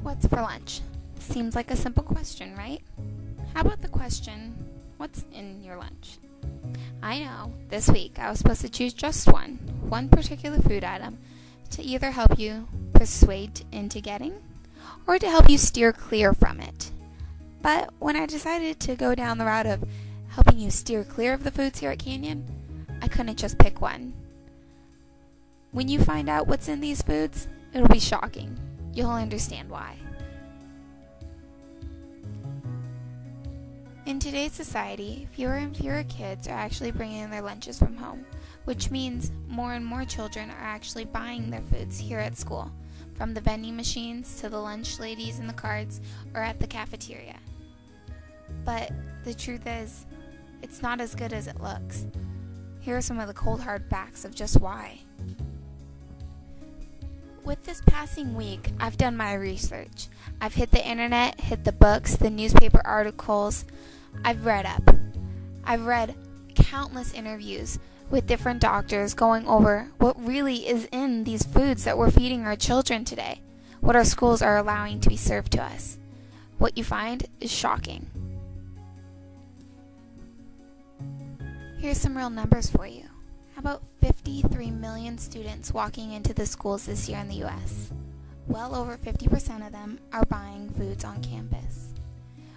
What's for lunch? Seems like a simple question, right? How about the question, what's in your lunch? I know, this week I was supposed to choose just one particular food item to either help you persuade into getting or to help you steer clear from it. But when I decided to go down the route of helping you steer clear of the foods here at Canyon, I couldn't just pick one. When you find out what's in these foods, it'll be shocking. You'll understand why. In today's society, fewer and fewer kids are actually bringing their lunches from home, which means more and more children are actually buying their foods here at school, from the vending machines to the lunch ladies in the carts or at the cafeteria. But the truth is, it's not as good as it looks. Here are some of the cold hard facts of just why. With this passing week, I've done my research. I've hit the internet, hit the books, the newspaper articles. I've read up. I've read countless interviews with different doctors going over what really is in these foods that we're feeding our children today, what our schools are allowing to be served to us. What you find is shocking. Here's some real numbers for you. About 53 million students walking into the schools this year in the U.S. Well over 50% of them are buying foods on campus.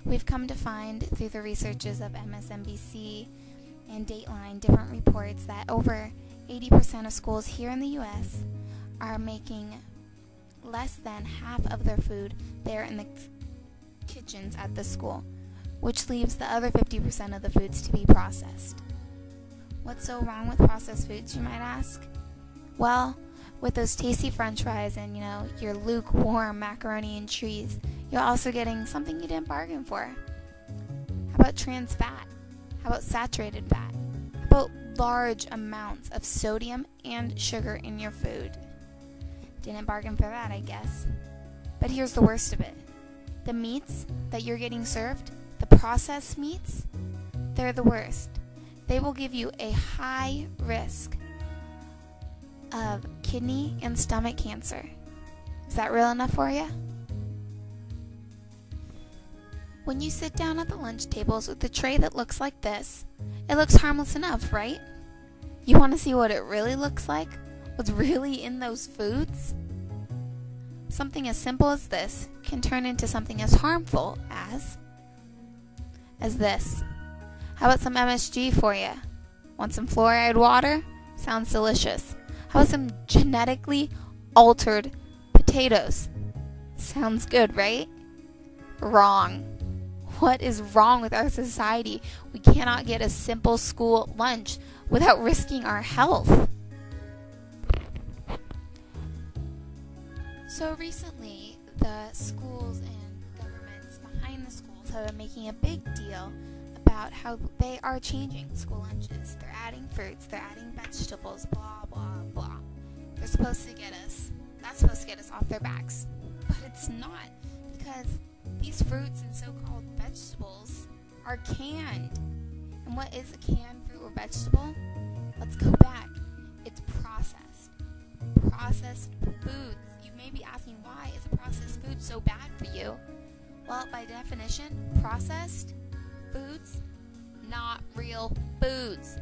We've come to find through the researches of MSNBC and Dateline different reports that over 80% of schools here in the U.S. are making less than half of their food there in the kitchens at the school, which leaves the other 50% of the foods to be processed. What's so wrong with processed foods, you might ask? Well, with those tasty french fries and, your lukewarm macaroni and cheese, you're also getting something you didn't bargain for. How about trans fat? How about saturated fat? How about large amounts of sodium and sugar in your food? Didn't bargain for that, I guess. But here's the worst of it. The meats that you're getting served, the processed meats, they're the worst. They will give you a high risk of kidney and stomach cancer. Is that real enough for you? When you sit down at the lunch tables with a tray that looks like this, it looks harmless enough, right? You want to see what it really looks like? What's really in those foods? Something as simple as this can turn into something as harmful as this. How about some MSG for you? Want some fluoride water? Sounds delicious. How about some genetically altered potatoes? Sounds good, right? Wrong. What is wrong with our society? We cannot get a simple school lunch without risking our health. So recently, the schools and governments behind the schools have been making a big deal about how they are changing school lunches. They're adding fruits, they're adding vegetables, blah, blah, blah. That's supposed to get us off their backs. But it's not, because these fruits and so-called vegetables are canned. And what is a canned fruit or vegetable? Let's go back. It's processed. Processed foods. You may be asking, why is a processed food so bad for you? Well, by definition, processed foods, not real foods.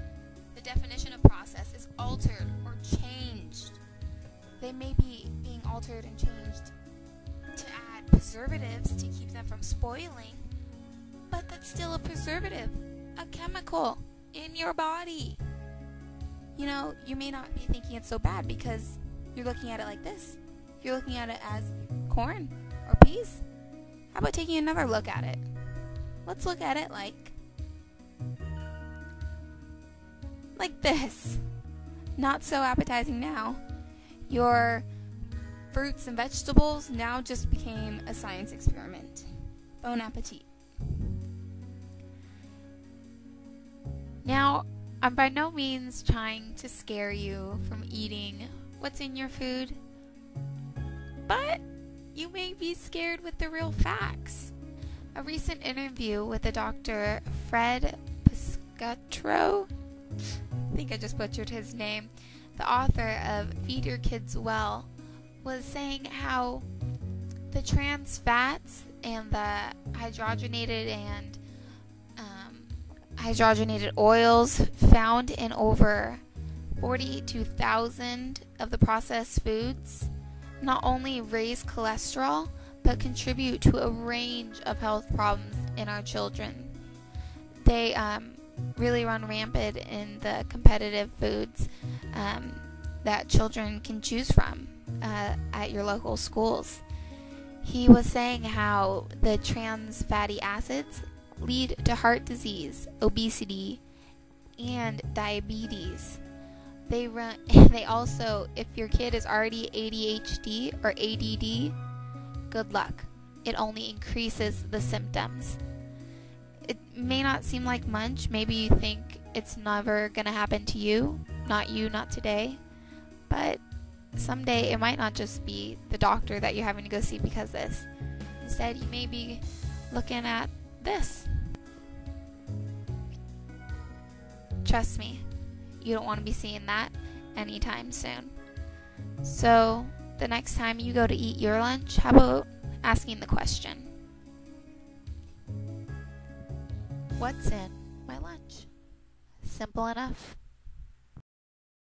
The definition of process is altered or changed. They may be being altered and changed to add preservatives to keep them from spoiling, but that's still a preservative, a chemical in your body. You may not be thinking it's so bad because you're looking at it like this. You're looking at it as corn or peas. How about taking another look at it? Let's look at it like this. Not so appetizing now. Your fruits and vegetables now just became a science experiment. Bon appetit. Now, I'm by no means trying to scare you from eating what's in your food, but you may be scared with the real facts. A recent interview with the Dr. Fred Piscatro, I think I just butchered his name, the author of Feed Your Kids Well, was saying how The trans fats and the hydrogenated oils found in over 42,000 of the processed foods not only raise cholesterol, but contribute to a range of health problems in our children. They really run rampant in the competitive foods that children can choose from at your local schools. He was saying how the trans fatty acids lead to heart disease, obesity, and diabetes. They also, if your kid is already ADHD or ADD, good luck. It only increases the symptoms. It may not seem like much. Maybe you think it's never going to happen to you. Not today. But someday it might not just be the doctor that you're having to go see because of this. Instead, you may be looking at this. Trust me, you don't want to be seeing that anytime soon. So, the next time you go to eat your lunch, how about asking the question, what's in my lunch? Simple enough.